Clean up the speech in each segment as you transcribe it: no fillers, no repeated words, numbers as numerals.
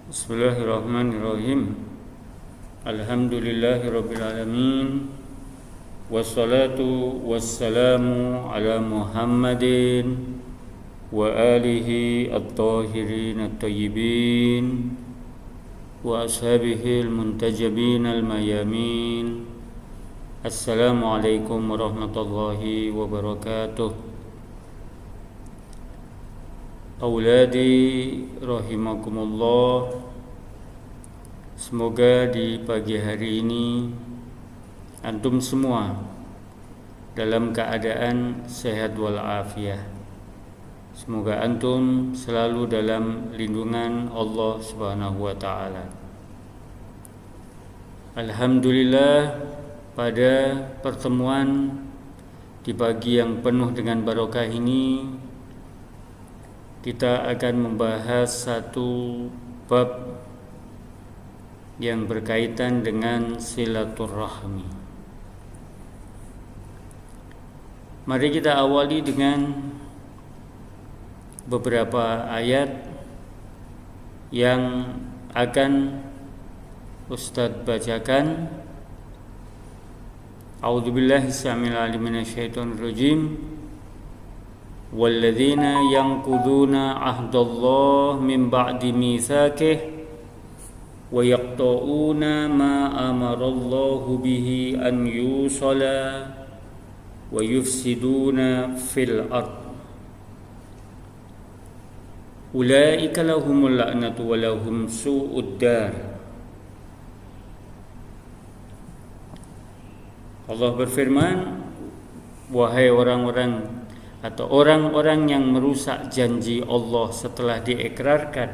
Bismillahirrahmanirrahim. Alhamdulillahirabbil alamin. Wassalatu wassalamu ala Muhammadin wa alihi at-tahirin at-tayyibin wa ashabihi al-muntajabin al-mayamin. Assalamualaikum warahmatullahi wabarakatuh. Auladi rahimakumullah, semoga di pagi hari ini antum semua dalam keadaan sehat walafiat. Semoga antum selalu dalam lindungan Allah Subhanahu wa taala. Alhamdulillah, pada pertemuan di pagi yang penuh dengan barokah ini kita akan membahas satu bab yang berkaitan dengan silaturahmi. Mari kita awali dengan beberapa ayat yang akan Ustadz bacakan. A'udzubillahi samil alim minasyaitonir rajim. Walladzina yanquduna ahdallahi min ba'di mitsaqih wa yaqta'una ma amarallahu bihi an yusala wa yufsiduna fil ard ulaika lahumul la'natu wa lahum su'ud dar. Allah berfirman, wahai orang-orang atau orang-orang yang merusak janji Allah setelah diikrarkan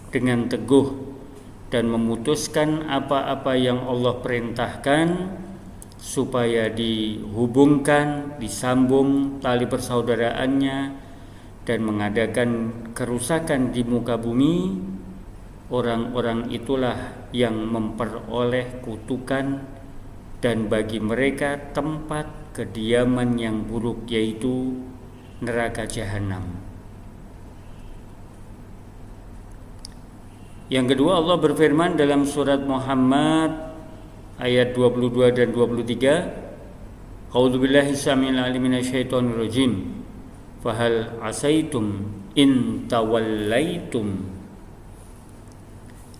dengan teguh dan memutuskan apa-apa yang Allah perintahkan supaya dihubungkan, disambung tali persaudaraannya dan mengadakan kerusakan di muka bumi, orang-orang itulah yang memperoleh kutukan dan bagi mereka tempat kediaman yang buruk, yaitu neraka jahanam. Yang kedua, Allah berfirman dalam surat Muhammad ayat 22 dan 23, A'udzubillahi samil alim minasyaitonir rajim. Fahal asaitum in tawallaitum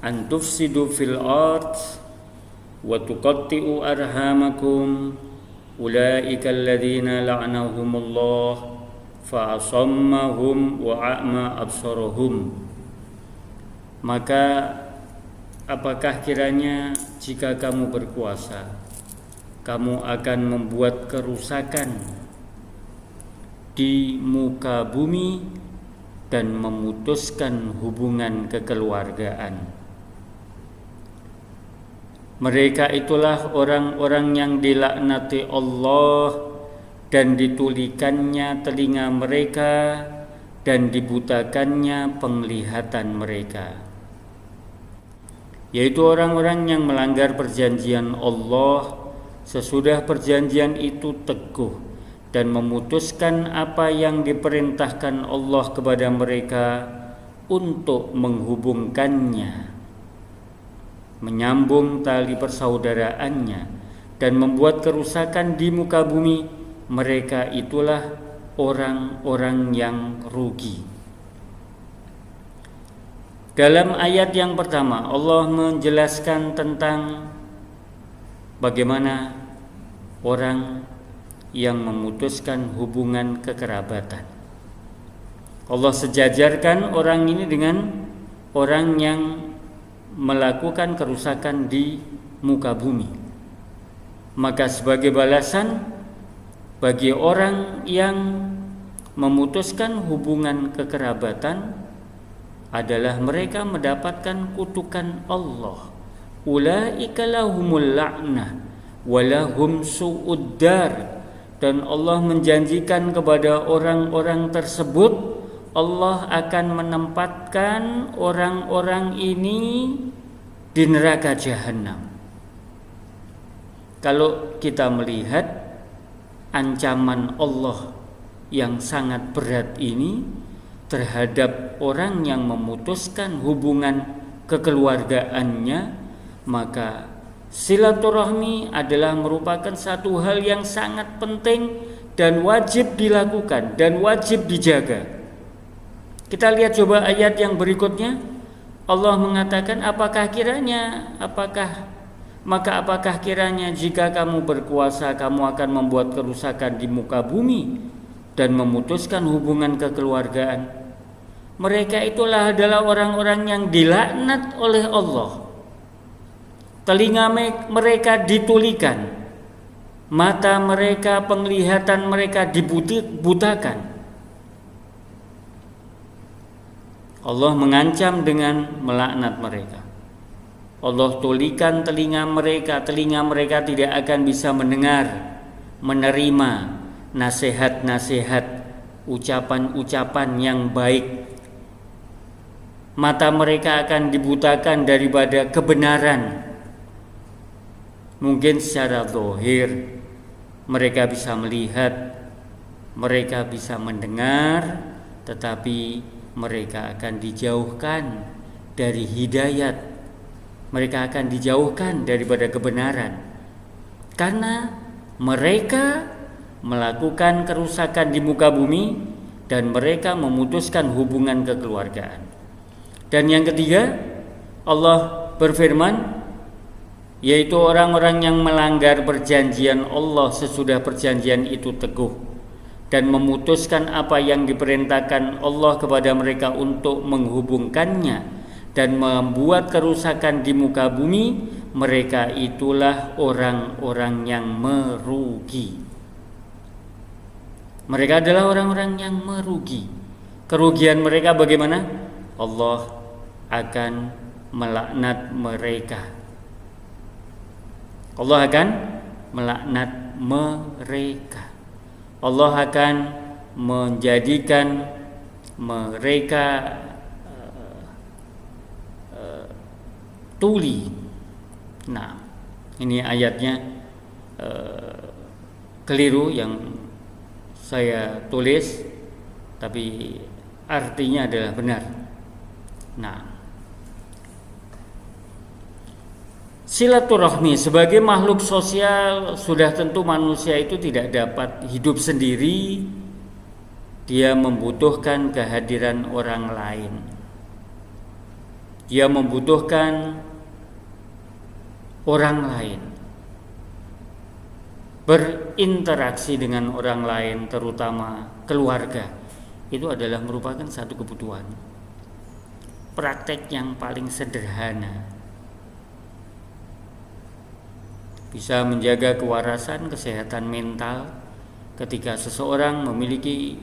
an tufsidu fil ard wa tuqatti'u arhamakum ulaika alladzina la'anahumullah fa'asammahum wa a'ma absarahum. Maka apakah kiranya jika kamu berkuasa, kamu akan membuat kerusakan di muka bumi dan memutuskan hubungan kekeluargaan. Mereka itulah orang-orang yang dilaknati Allah dan ditulikannya telinga mereka dan dibutakannya penglihatan mereka, yaitu orang-orang yang melanggar perjanjian Allah sesudah perjanjian itu teguh dan memutuskan apa yang diperintahkan Allah kepada mereka untuk menghubungkannya, menyambung tali persaudaraannya dan membuat kerusakan di muka bumi. Mereka itulah orang-orang yang rugi. Dalam ayat yang pertama, Allah menjelaskan tentang bagaimana orang yang memutuskan hubungan kekerabatan. Allah sejajarkan orang ini dengan orang yang melakukan kerusakan di muka bumi. Maka sebagai balasan bagi orang yang memutuskan hubungan kekerabatan adalah mereka mendapatkan kutukan Allah. Ulaika lahumul la'nah wa lahum su'ud dar. Dan Allah menjanjikan kepada orang-orang tersebut Allah akan menempatkan orang-orang ini di neraka jahanam. Kalau kita melihat ancaman Allah yang sangat berat ini terhadap orang yang memutuskan hubungan kekeluargaannya, maka silaturahmi adalah merupakan satu hal yang sangat penting dan wajib dilakukan dan wajib dijaga. Kita lihat coba ayat yang berikutnya. Allah mengatakan, apakah kiranya jika kamu berkuasa kamu akan membuat kerusakan di muka bumi dan memutuskan hubungan kekeluargaan. Mereka itulah adalah orang-orang yang dilaknat oleh Allah. Telinga mereka ditulikan, mata mereka, penglihatan mereka dibutakan. Allah mengancam dengan melaknat mereka. Allah tulikan telinga mereka tidak akan bisa mendengar, menerima nasihat-nasihat, ucapan-ucapan yang baik. Mata mereka akan dibutakan daripada kebenaran. Mungkin secara zahir mereka bisa melihat, mereka bisa mendengar, tetapi mereka akan dijauhkan dari hidayat. Mereka akan dijauhkan daripada kebenaran karena mereka melakukan kerusakan di muka bumi dan mereka memutuskan hubungan kekeluargaan. Dan yang ketiga, Allah berfirman, yaitu orang-orang yang melanggar perjanjian Allah sesudah perjanjian itu teguh dan memutuskan apa yang diperintahkan Allah kepada mereka untuk menghubungkannya dan membuat kerusakan di muka bumi. Mereka itulah orang-orang yang merugi. Mereka adalah orang-orang yang merugi. Kerugian mereka bagaimana? Allah akan melaknat mereka. Allah akan melaknat mereka. Allah akan menjadikan mereka tuli. Nah, ini ayatnya keliru yang saya tulis, tapi artinya adalah benar. Nah, silaturahmi sebagai makhluk sosial, sudah tentu manusia itu tidak dapat hidup sendiri. Dia membutuhkan kehadiran orang lain. Dia membutuhkan orang lain. Berinteraksi dengan orang lain, terutama keluarga, itu adalah merupakan satu kebutuhan. Praktek yang paling sederhana bisa menjaga kewarasan kesehatan mental ketika seseorang memiliki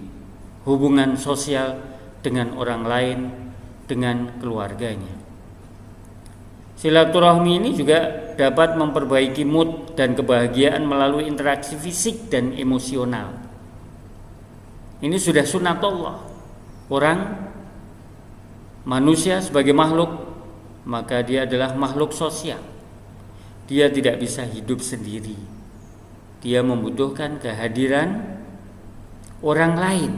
hubungan sosial dengan orang lain, dengan keluarganya. Silaturahmi ini juga dapat memperbaiki mood dan kebahagiaan melalui interaksi fisik dan emosional. Ini sudah sunatullah. Orang manusia sebagai makhluk, maka dia adalah makhluk sosial. Dia tidak bisa hidup sendiri. Dia membutuhkan kehadiran orang lain.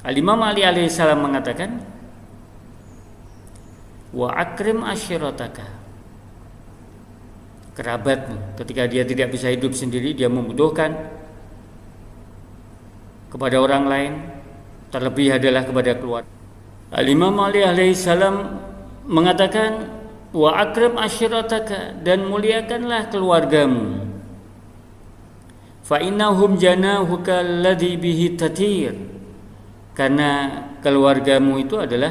Al-Imam Ali alaihissalam mengatakan, wa akrim ashirataka, kerabatmu. Ketika dia tidak bisa hidup sendiri, dia membutuhkan kepada orang lain, terlebih adalah kepada keluarga. Al-Imam Ali alaihissalam mengatakan, wa akrim ashirataka, dan muliakanlah keluargamu. Fa innahum janahuka alladhi bihi tatir, karena keluargamu itu adalah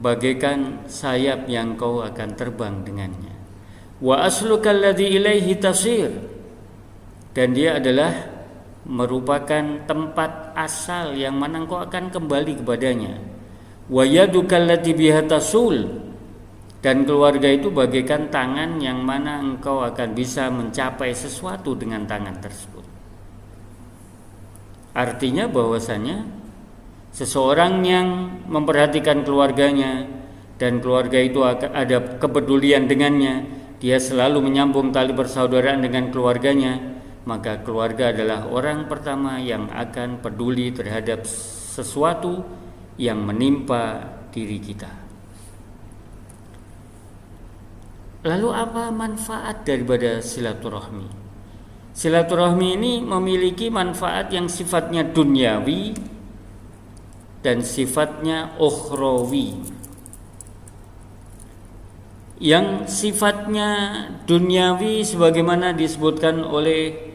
bagaikan sayap yang kau akan terbang dengannya. Wa asluka alladhi ilaihi tasir, dan dia adalah merupakan tempat asal yang mana engkau akan kembali kepadanya. Wa yaduka allati biha tasul, dan keluarga itu bagaikan tangan yang mana engkau akan bisa mencapai sesuatu dengan tangan tersebut. Artinya bahwasanya seseorang yang memperhatikan keluarganya dan keluarga itu ada kepedulian dengannya, dia selalu menyambung tali persaudaraan dengan keluarganya, maka keluarga adalah orang pertama yang akan peduli terhadap sesuatu yang menimpa diri kita. Lalu apa manfaat daripada silaturahmi? Silaturahmi ini memiliki manfaat yang sifatnya duniawi dan sifatnya ukhrawi. Yang sifatnya duniawi sebagaimana disebutkan oleh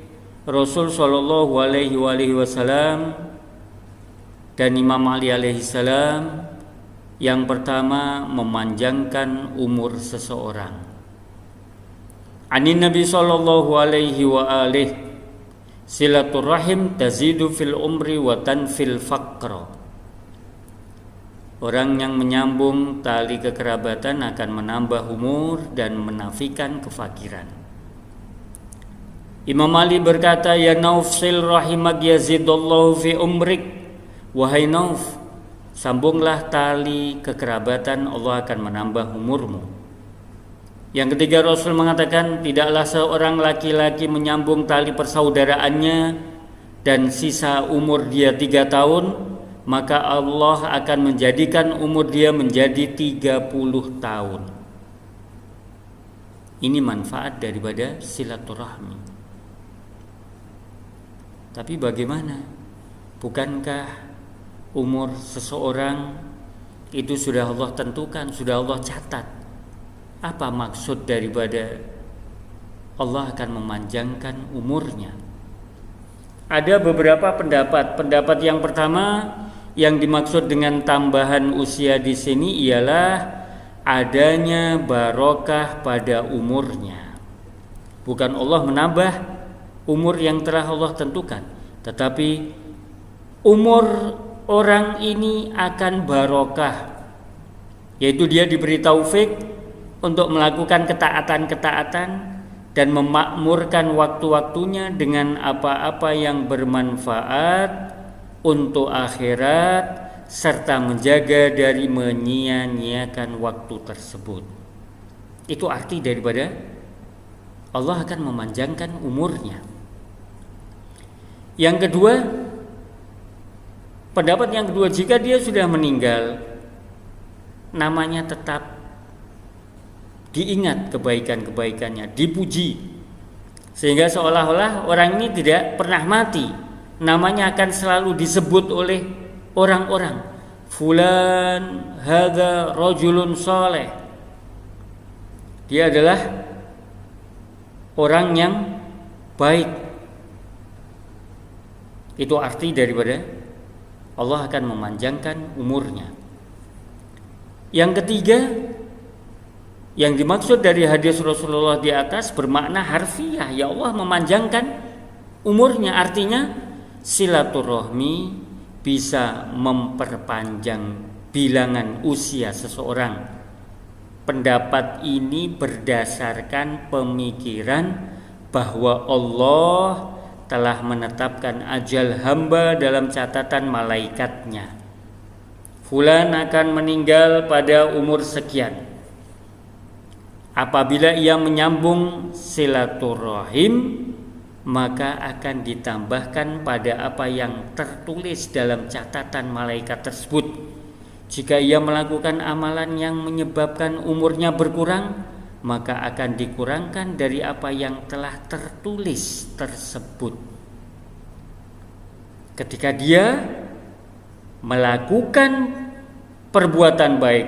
Rasul sallallahu alaihi wasallam dan Imam Ali alaihi salam, yang pertama memanjangkan umur seseorang. Anin Nabi sallallahu alaihi wa alihi, silaturahim tazidu fil umri wa tanfil faqra. Orang yang menyambung tali kekerabatan akan menambah umur dan menafikan kefakiran. Imam Ali berkata, ya Nauf sil rahimak yazidallahu fi umrik. Wahai Nauf, sambunglah tali kekerabatan, Allah akan menambah umurmu. Yang ketiga, Rasul mengatakan, tidaklah seorang laki-laki menyambung tali persaudaraannya dan sisa umur dia 3 tahun, maka Allah akan menjadikan umur dia menjadi 30 tahun. Ini manfaat daripada silaturahmi. Tapi bagaimana? Bukankah umur seseorang itu sudah Allah tentukan, sudah Allah catat? Apa maksud daripada Allah akan memanjangkan umurnya? Ada beberapa pendapat. Pendapat yang pertama, yang dimaksud dengan tambahan usia di sini ialah adanya barokah pada umurnya. Bukan Allah menambah umur yang telah Allah tentukan, tetapi umur orang ini akan barokah, yaitu dia diberi taufik untuk melakukan ketaatan-ketaatan dan memakmurkan waktu-waktunya dengan apa-apa yang bermanfaat untuk akhirat, serta menjaga dari menyia-nyiakan waktu tersebut. Itu arti daripada Allah akan memanjangkan umurnya. Yang kedua, pendapat yang kedua, jika dia sudah meninggal, namanya tetap diingat kebaikan-kebaikannya, dipuji, sehingga seolah-olah orang ini tidak pernah mati. Namanya akan selalu disebut oleh orang-orang, fulan hadza rajulun saleh. Dia adalah orang yang baik. Itu arti daripada Allah akan memanjangkan umurnya. Yang ketiga, yang dimaksud dari hadis Rasulullah di atas bermakna harfiah, ya Allah memanjangkan umurnya. Artinya silaturahmi bisa memperpanjang bilangan usia seseorang. Pendapat ini berdasarkan pemikiran bahwa Allah telah menetapkan ajal hamba dalam catatan malaikatnya. Fulan akan meninggal pada umur sekian. Apabila ia menyambung silaturahim, maka akan ditambahkan pada apa yang tertulis dalam catatan malaikat tersebut. Jika ia melakukan amalan yang menyebabkan umurnya berkurang, maka akan dikurangkan dari apa yang telah tertulis tersebut. Ketika dia melakukan perbuatan baik,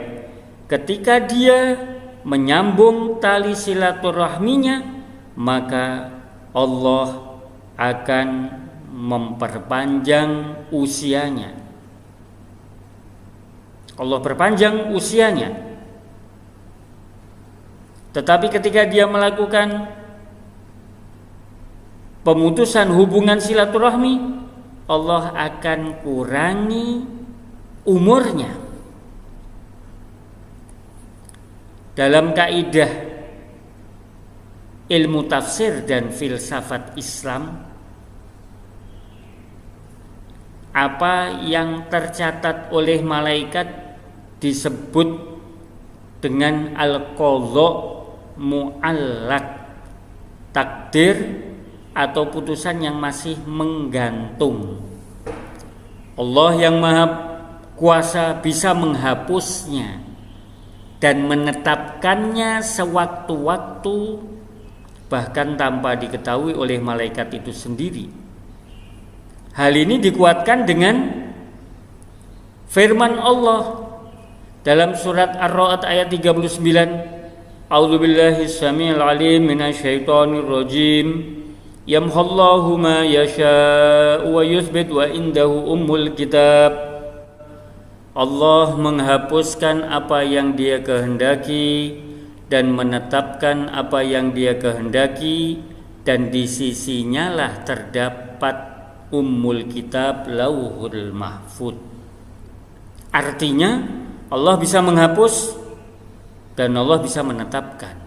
ketika dia menyambung tali silaturahminya, maka Allah akan memperpanjang usianya. Allah perpanjang usianya. Tetapi ketika dia melakukan pemutusan hubungan silaturahmi, Allah akan kurangi umurnya. Dalam kaidah ilmu tafsir dan filsafat Islam, apa yang tercatat oleh malaikat disebut dengan al-qadha mu'allaq, takdir atau putusan yang masih menggantung. Allah yang maha kuasa bisa menghapusnya dan menetapkannya sewaktu-waktu, bahkan tanpa diketahui oleh malaikat itu sendiri. Hal ini dikuatkan dengan firman Allah dalam surat Ar-Ra'd ayat 39, A'udzubillahi samiil alim minasyaitonir rajim. Yamhallahu ma yasha'u wa yuthbit wa indahu ummul kitab. Allah menghapuskan apa yang Dia kehendaki dan menetapkan apa yang Dia kehendaki, dan di sisinya lah terdapat ummul kitab, lauhul mahfud. Artinya Allah bisa menghapus dan Allah bisa menetapkan.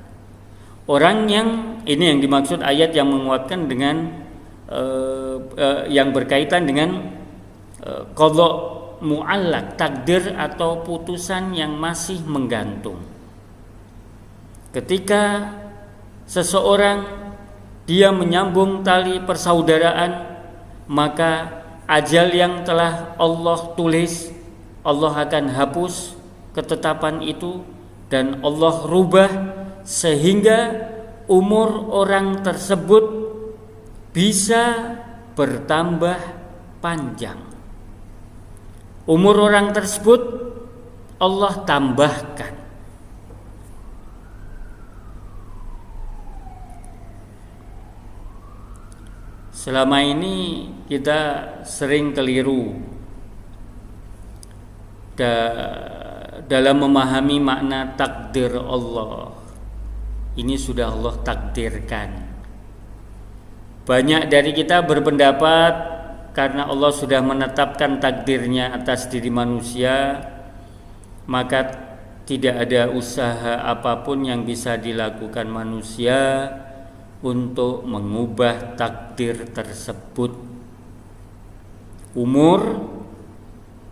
Orang yang ini yang dimaksud ayat yang menguatkan dengan yang berkaitan dengan qadha mu'allaq, takdir atau putusan yang masih menggantung. Ketika seseorang dia menyambung tali persaudaraan, maka ajal yang telah Allah tulis, Allah akan hapus ketetapan itu dan Allah rubah sehingga umur orang tersebut bisa bertambah panjang. Umur orang tersebut Allah tambahkan. Selama ini kita sering keliru dalam memahami makna takdir Allah. Ini sudah Allah takdirkan. Banyak dari kita berpendapat karena Allah sudah menetapkan takdirnya atas diri manusia, maka tidak ada usaha apapun yang bisa dilakukan manusia untuk mengubah takdir tersebut. Umur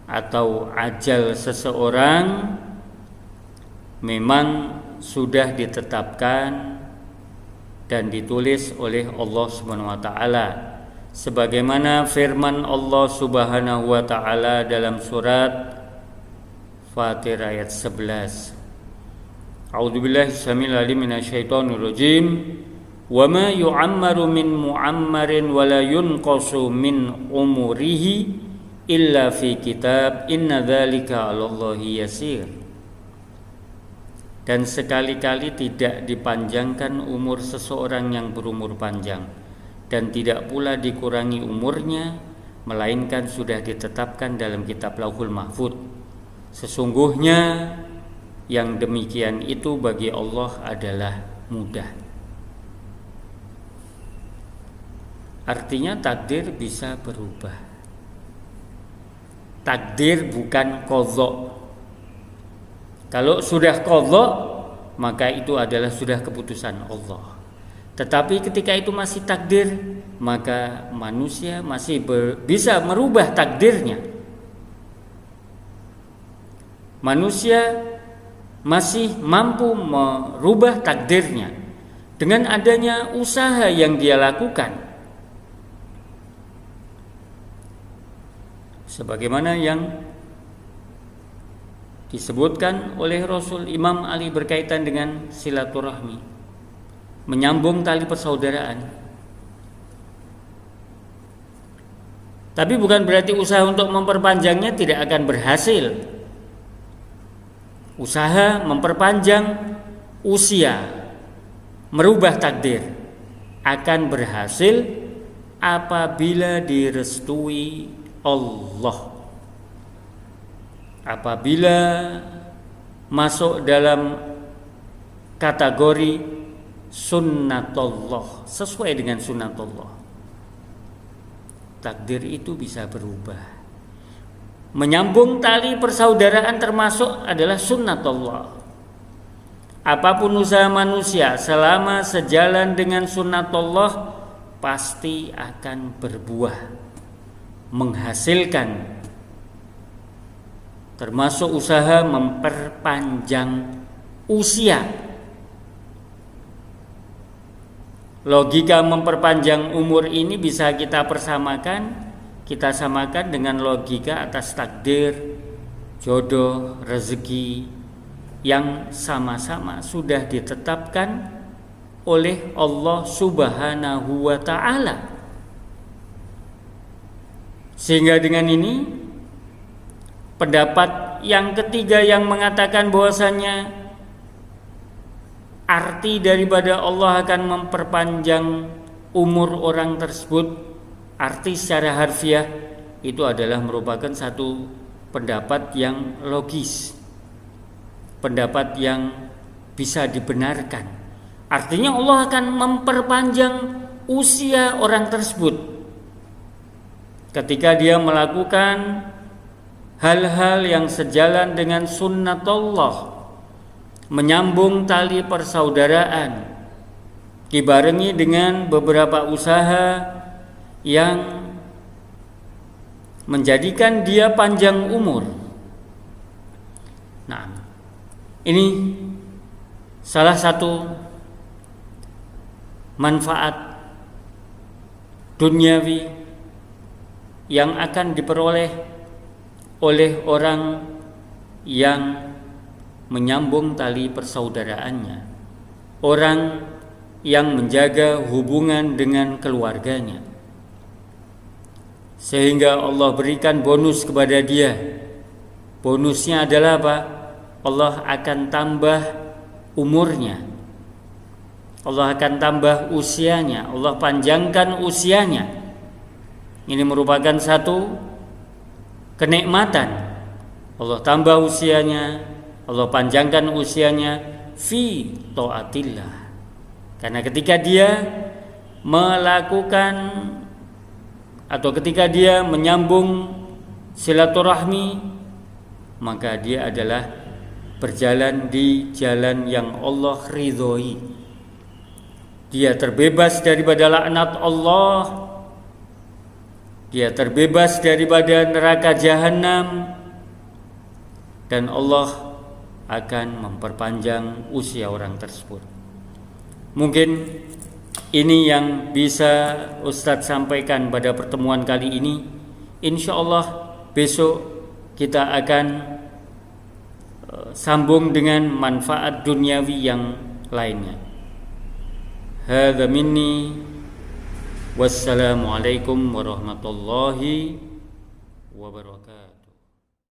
atau ajal seseorang memang sudah ditetapkan dan ditulis oleh Allah Subhanahu wa taala, sebagaimana firman Allah Subhanahu wa taala dalam surat Fatir ayat 11. A'udzubillahi samil alim minasyaitonir rajim. Wa ma yu'ammaru min mu'ammarin wa la yunqasu min umurihi illa fi kitab inna dzalika 'alallahi yasir. Dan sekali-kali tidak dipanjangkan umur seseorang yang berumur panjang, dan tidak pula dikurangi umurnya, melainkan sudah ditetapkan dalam kitab Lauhul Mahfud. Sesungguhnya yang demikian itu bagi Allah adalah mudah. Artinya takdir bisa berubah. Takdir bukan qadha. Kalau sudah qadha, maka itu adalah sudah keputusan Allah. Tetapi ketika itu masih takdir, maka manusia masih bisa merubah takdirnya. Manusia masih mampu merubah takdirnya dengan adanya usaha yang dia lakukan. Sebagaimana yang disebutkan oleh Rasul Imam Ali berkaitan dengan silaturahmi, menyambung tali persaudaraan. Tapi bukan berarti usaha untuk memperpanjangnya tidak akan berhasil. Usaha memperpanjang usia, merubah takdir akan berhasil apabila direstui Allah. Apabila masuk dalam kategori sunnatullah, sesuai dengan sunnatullah, takdir itu bisa berubah. Menyambung tali persaudaraan termasuk adalah sunnatullah. Apapun usaha manusia selama sejalan dengan sunnatullah pasti akan berbuah, menghasilkan, termasuk usaha memperpanjang usia. Logika memperpanjang umur ini bisa kita samakan dengan logika atas takdir jodoh, rezeki yang sama-sama sudah ditetapkan oleh Allah Subhanahu wa ta'ala. Sehingga dengan ini pendapat yang ketiga yang mengatakan bahwasanya arti daripada Allah akan memperpanjang umur orang tersebut, arti secara harfiah, itu adalah merupakan satu pendapat yang logis, pendapat yang bisa dibenarkan. Artinya Allah akan memperpanjang usia orang tersebut ketika dia melakukan hal-hal yang sejalan dengan sunnatullah, menyambung tali persaudaraan, dibarengi dengan beberapa usaha yang menjadikan dia panjang umur. Nah, ini salah satu manfaat duniawi yang akan diperoleh oleh orang yang menyambung tali persaudaraannya, orang yang menjaga hubungan dengan keluarganya, sehingga Allah berikan bonus kepada dia. Bonusnya adalah apa? Allah akan tambah umurnya, Allah akan tambah usianya, Allah panjangkan usianya. Ini merupakan satu kenikmatan. Allah tambah usianya, Allah panjangkan usianya fi taatillah. Karena ketika dia melakukan atau ketika dia menyambung silaturahmi, maka dia adalah berjalan di jalan yang Allah ridhoi. Dia terbebas daripada laknat Allah, dia terbebas daripada neraka jahanam, dan Allah akan memperpanjang usia orang tersebut. Mungkin ini yang bisa Ustadz sampaikan pada pertemuan kali ini. Insya Allah besok kita akan sambung dengan manfaat duniawi yang lainnya. Hadza minni, wassalamualaikum warahmatullahi wabarakatuh.